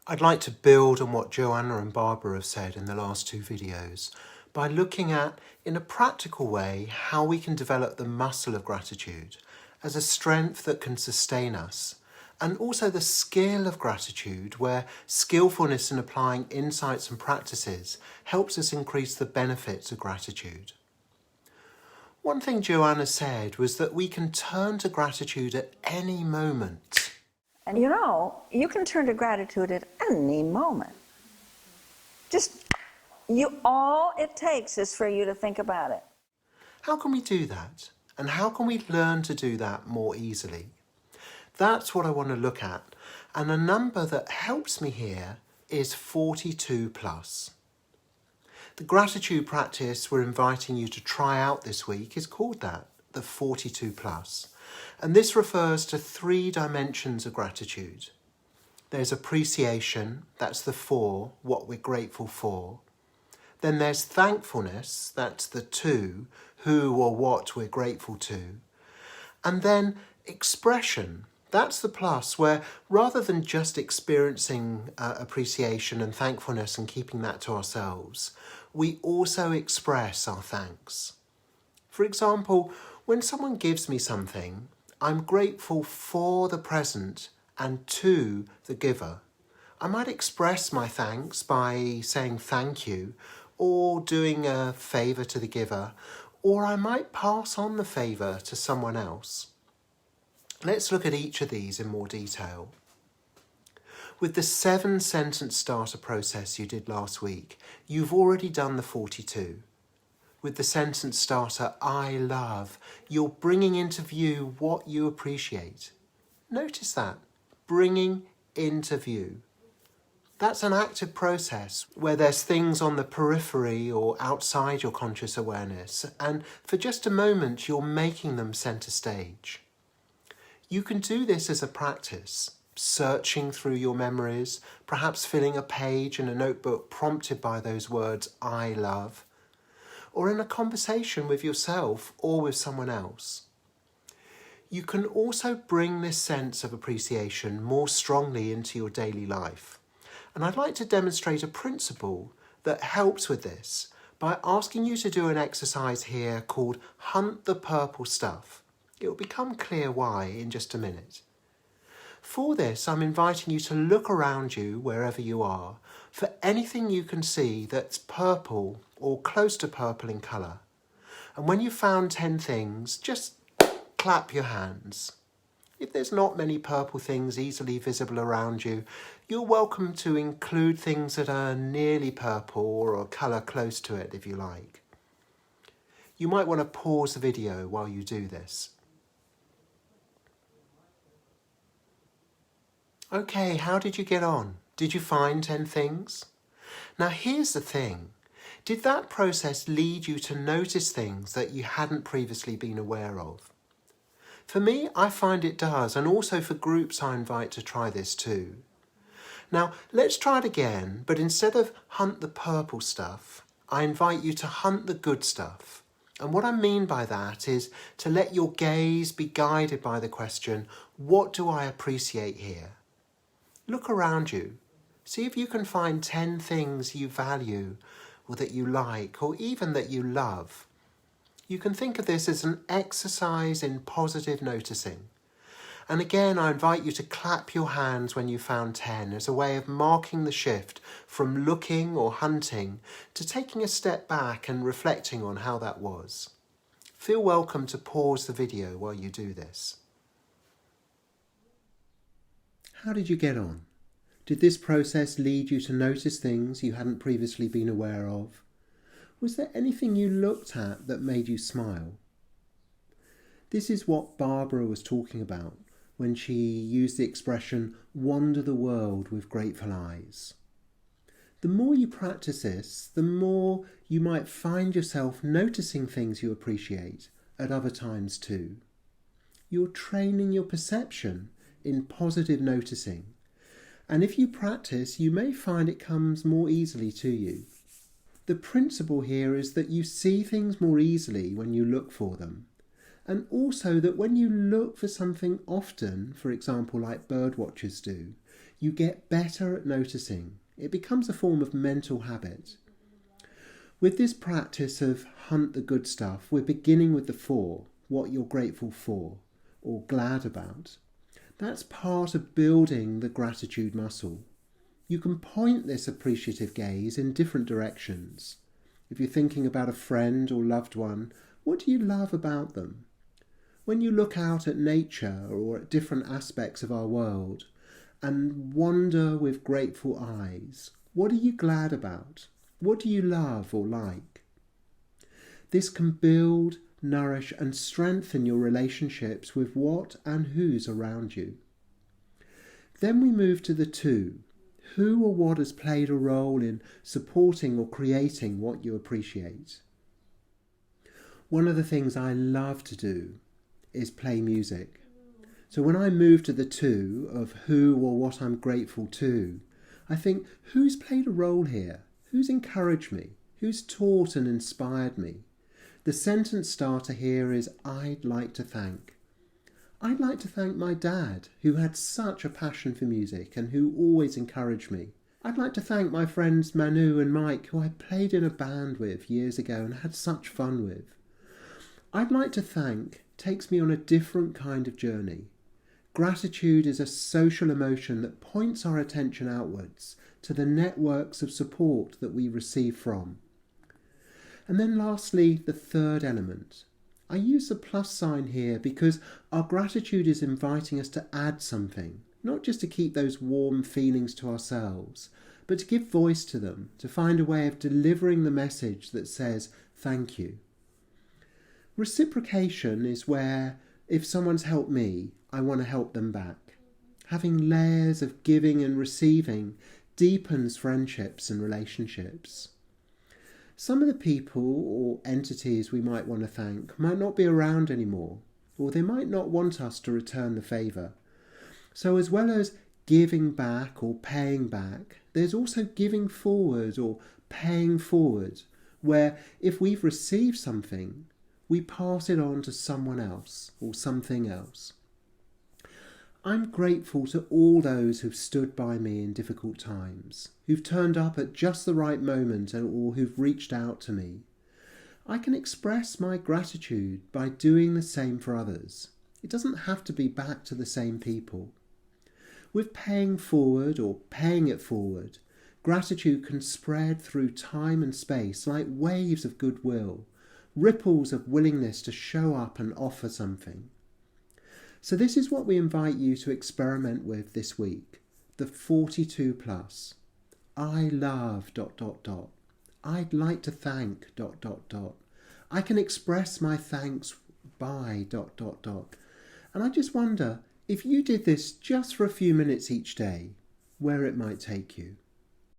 I'd like to build on what Joanna and Barbara have said in the last two videos by looking at, in a practical way, how we can develop the muscle of gratitude as a strength that can sustain us, and also the skill of gratitude where skillfulness in applying insights and practices helps us increase the benefits of gratitude. One thing Joanna said was that we can turn to gratitude at any moment. And you can turn to gratitude at any moment. All it takes is for you to think about it. How can we do that? And how can we learn to do that more easily? That's what I want to look at. And a number that helps me here is 42 plus. The gratitude practice we're inviting you to try out this week is called that, the 42 plus. And this refers to 3 dimensions of gratitude. There's appreciation, that's the 4, what we're grateful for. Then there's thankfulness, that's the 2, who or what we're grateful to. And then expression, that's the plus, where rather than just experiencing appreciation and thankfulness and keeping that to ourselves, we also express our thanks. For example, when someone gives me something, I'm grateful for the present and to the giver. I might express my thanks by saying thank you or doing a favour to the giver, or I might pass on the favour to someone else. Let's look at each of these in more detail. With the 7-sentence starter process you did last week, you've already done the 42. With the sentence starter, I love, you're bringing into view what you appreciate. Notice that, bringing into view. That's an active process where there's things on the periphery or outside your conscious awareness, and for just a moment you're making them centre stage. You can do this as a practice, searching through your memories, perhaps filling a page in a notebook prompted by those words, I love, or in a conversation with yourself or with someone else. You can also bring this sense of appreciation more strongly into your daily life. And I'd like to demonstrate a principle that helps with this by asking you to do an exercise here called Hunt the Purple Stuff. It will become clear why in just a minute. For this, I'm inviting you to look around you, wherever you are, for anything you can see that's purple or close to purple in colour. And when you've found 10 things, just clap your hands. If there's not many purple things easily visible around you, you're welcome to include things that are nearly purple or a colour close to it if you like. You might want to pause the video while you do this. Okay, how did you get on? Did you find 10 things? Now here's the thing. Did that process lead you to notice things that you hadn't previously been aware of? For me, I find it does, and also for groups I invite to try this too. Now, let's try it again, but instead of hunt the purple stuff, I invite you to hunt the good stuff. And what I mean by that is to let your gaze be guided by the question, what do I appreciate here? Look around you. See if you can find 10 things you value, or that you like, or even that you love. You can think of this as an exercise in positive noticing. And again, I invite you to clap your hands when you found 10 as a way of marking the shift from looking or hunting to taking a step back and reflecting on how that was. Feel welcome to pause the video while you do this. How did you get on? Did this process lead you to notice things you hadn't previously been aware of? Was there anything you looked at that made you smile? This is what Barbara was talking about when she used the expression, wander the world with grateful eyes. The more you practice this, the more you might find yourself noticing things you appreciate at other times too. You're training your perception in positive noticing. And if you practice, you may find it comes more easily to you. The principle here is that you see things more easily when you look for them. And also that when you look for something often, for example, like bird watchers do, You get better at noticing. It becomes a form of mental habit. With this practice of hunt the good stuff, we're beginning with the 4, what you're grateful for or glad about. That's part of building the gratitude muscle. You can point this appreciative gaze in different directions. If you're thinking about a friend or loved one, what do you love about them? When you look out at nature or at different aspects of our world and wonder with grateful eyes, what are you glad about? What do you love or like? This can build, nourish and strengthen your relationships with what and who's around you. Then we move to the 2. Who or what has played a role in supporting or creating what you appreciate? One of the things I love to do is play music. So when I move to the 2 of who or what I'm grateful to, I think, who's played a role here? Who's encouraged me? Who's taught and inspired me? The sentence starter here is, I'd like to thank. I'd like to thank my dad, who had such a passion for music and who always encouraged me. I'd like to thank my friends Manu and Mike, who I played in a band with years ago and had such fun with. I'd like to thank takes me on a different kind of journey. Gratitude is a social emotion that points our attention outwards to the networks of support that we receive from. And then lastly, the 3rd element. I use the plus sign here because our gratitude is inviting us to add something, not just to keep those warm feelings to ourselves, but to give voice to them, to find a way of delivering the message that says thank you. Reciprocation is where, if someone's helped me, I want to help them back. Having layers of giving and receiving deepens friendships and relationships. Some of the people or entities we might want to thank might not be around anymore, or they might not want us to return the favour. So as well as giving back or paying back, there's also giving forward or paying forward, where if we've received something, we pass it on to someone else or something else. I'm grateful to all those who've stood by me in difficult times, who've turned up at just the right moment or who've reached out to me. I can express my gratitude by doing the same for others. It doesn't have to be back to the same people. With paying forward or paying it forward, gratitude can spread through time and space like waves of goodwill, ripples of willingness to show up and offer something. So this is what we invite you to experiment with this week, the 42 plus. I love ... I'd like to thank ... I can express my thanks by ... And I just wonder, if you did this just for a few minutes each day, where it might take you.